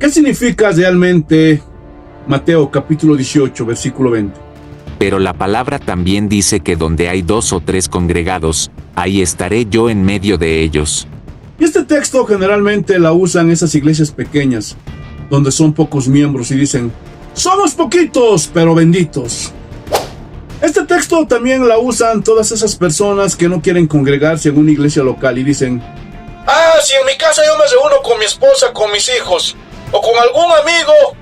¿Qué significa realmente Mateo capítulo 18, versículo 20? Pero la palabra también dice que donde hay 2 o 3 congregados, ahí estaré yo en medio de ellos. Y este texto generalmente la usan esas iglesias pequeñas, donde son pocos miembros y dicen, somos poquitos, pero benditos. Este texto también la usan todas esas personas que no quieren congregarse en una iglesia local y dicen, si en mi casa yo me reúno con mi esposa, con mis hijos, o con algún amigo,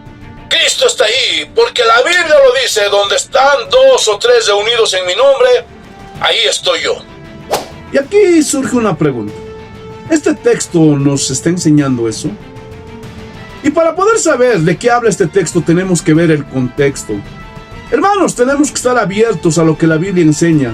Cristo está ahí, porque la Biblia lo dice, donde están 2 o 3 reunidos en mi nombre, ahí estoy yo. Y aquí surge una pregunta. ¿Este texto nos está enseñando eso? Y para poder saber de qué habla este texto tenemos que ver el contexto. Hermanos, tenemos que estar abiertos a lo que la Biblia enseña.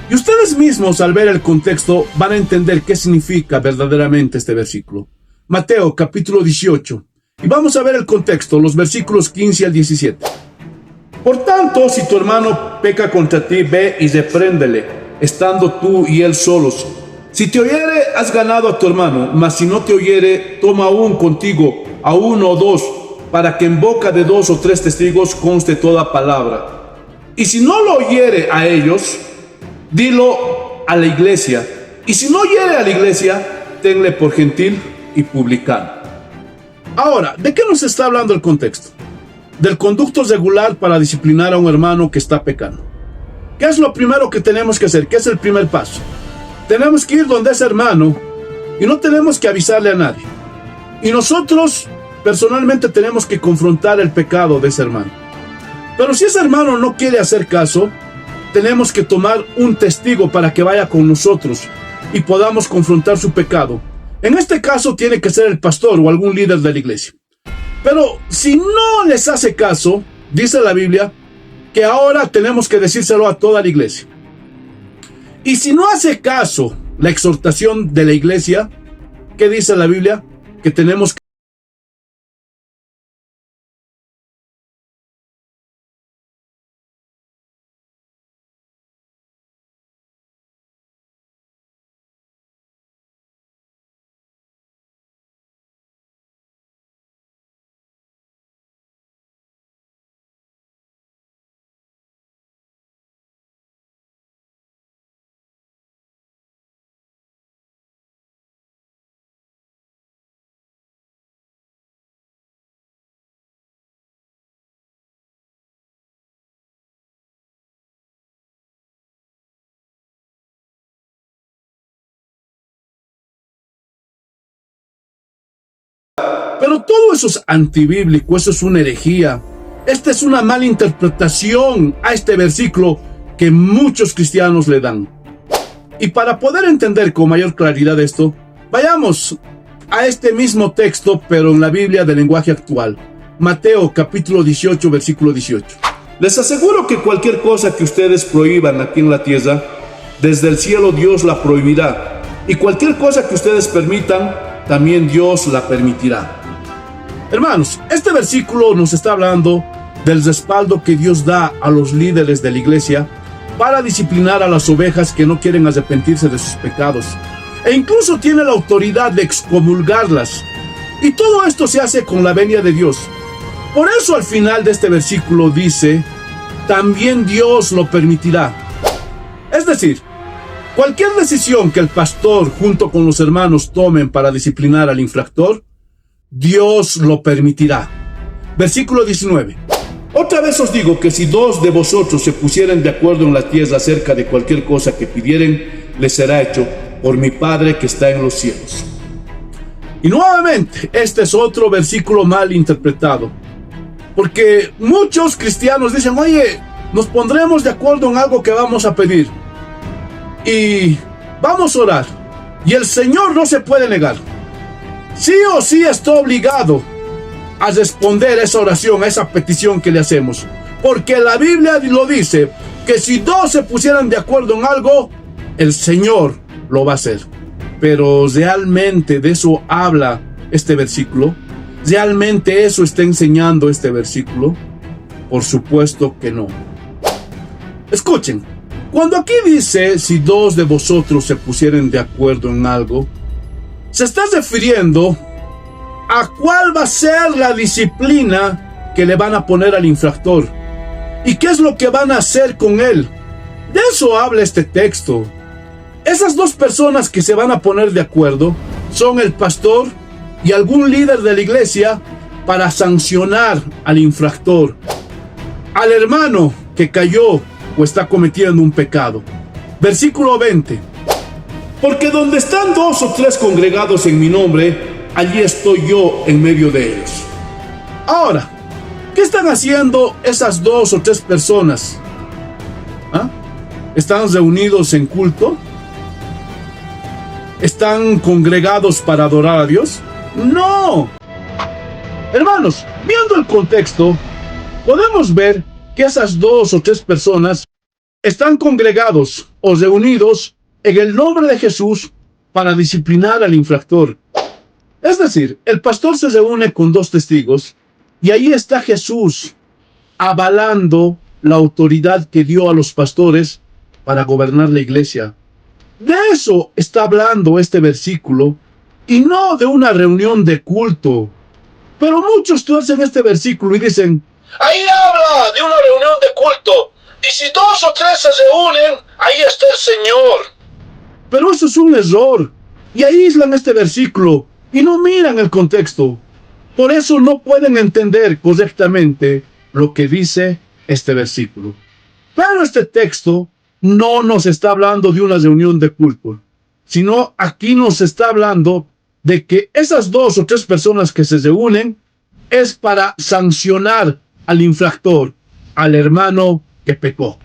Y ustedes mismos al ver el contexto van a entender qué significa verdaderamente este versículo. Mateo capítulo 18. Y vamos a ver el contexto, los versículos 15 al 17. Por tanto, si tu hermano peca contra ti, ve y repréndele, estando tú y él solos. Si te oyere, has ganado a tu hermano, mas si no te oyere, toma aún contigo a 1 o 2, para que en boca de 2 o 3 testigos conste toda palabra. Y si no lo oyere a ellos, dilo a la iglesia. Y si no oyere a la iglesia, tenle por gentil y publicano. Ahora, ¿de qué nos está hablando el contexto? Del conducto regular para disciplinar a un hermano que está pecando. ¿Qué es lo primero que tenemos que hacer? ¿Qué es el primer paso? Tenemos que ir donde ese hermano y no tenemos que avisarle a nadie. Y nosotros personalmente tenemos que confrontar el pecado de ese hermano. Pero si ese hermano no quiere hacer caso, tenemos que tomar un testigo para que vaya con nosotros y podamos confrontar su pecado. En este caso tiene que ser el pastor o algún líder de la iglesia. Pero si no les hace caso, dice la Biblia, que ahora tenemos que decírselo a toda la iglesia. Y si no hace caso la exhortación de la iglesia, ¿qué dice la Biblia? Que tenemos que... Pero todo eso es antibíblico, eso es una herejía. Esta es una mala interpretación a este versículo que muchos cristianos le dan. Y para poder entender con mayor claridad esto, vayamos a este mismo texto, pero en la Biblia de lenguaje actual. Mateo capítulo 18, versículo 18. Les aseguro que cualquier cosa que ustedes prohíban aquí en la tierra, desde el cielo Dios la prohibirá. Y cualquier cosa que ustedes permitan, también Dios la permitirá. Hermanos, este versículo nos está hablando del respaldo que Dios da a los líderes de la iglesia para disciplinar a las ovejas que no quieren arrepentirse de sus pecados. E incluso tiene la autoridad de excomulgarlas. Y todo esto se hace con la venia de Dios. Por eso al final de este versículo dice, también Dios lo permitirá. Es decir, cualquier decisión que el pastor junto con los hermanos tomen para disciplinar al infractor, Dios lo permitirá. Versículo 19. Otra vez os digo que si 2 de vosotros se pusieren de acuerdo en la tierra acerca de cualquier cosa que pidieren, les será hecho por mi Padre que está en los cielos. Y nuevamente, este es otro versículo mal interpretado. Porque muchos cristianos dicen, oye, nos pondremos de acuerdo en algo que vamos a pedir. Y vamos a orar. Y el Señor no se puede negar. Sí o sí está obligado a responder a esa oración, a esa petición que le hacemos. Porque la Biblia lo dice, que si 2 se pusieran de acuerdo en algo, el Señor lo va a hacer. Pero ¿realmente de eso habla este versículo? ¿Realmente eso está enseñando este versículo? Por supuesto que no. Escuchen, cuando aquí dice, si 2 de vosotros se pusieren de acuerdo en algo, se está refiriendo ¿A cuál va a ser la disciplina que le van a poner al infractor? ¿Y qué es lo que van a hacer con él? De eso habla este texto. Esas dos personas que se van a poner de acuerdo son el pastor y algún líder de la iglesia para sancionar al infractor, al hermano que cayó o está cometiendo un pecado. Versículo 20. Porque donde están 2 o 3 congregados en mi nombre, allí estoy yo en medio de ellos. Ahora, ¿qué están haciendo esas 2 o 3 personas? ¿Ah? ¿Están reunidos en culto? ¿Están congregados para adorar a Dios? ¡No! Hermanos, viendo el contexto, podemos ver que esas 2 o 3 personas están congregados o reunidos en el nombre de Jesús para disciplinar al infractor. Es decir, el pastor se reúne con 2 testigos y ahí está Jesús avalando la autoridad que dio a los pastores para gobernar la iglesia. De eso está hablando este versículo y no de una reunión de culto. Pero muchos tuercen este versículo y dicen, ahí habla de una reunión de culto. Y si 2 o 3 se reúnen, ahí está el Señor. Pero eso es un error. Y aíslan este versículo y no miran el contexto. Por eso no pueden entender correctamente lo que dice este versículo. Pero este texto no nos está hablando de una reunión de culto, sino aquí nos está hablando de que esas 2 o 3 personas que se reúnen es para sancionar al infractor, al hermano que pecó.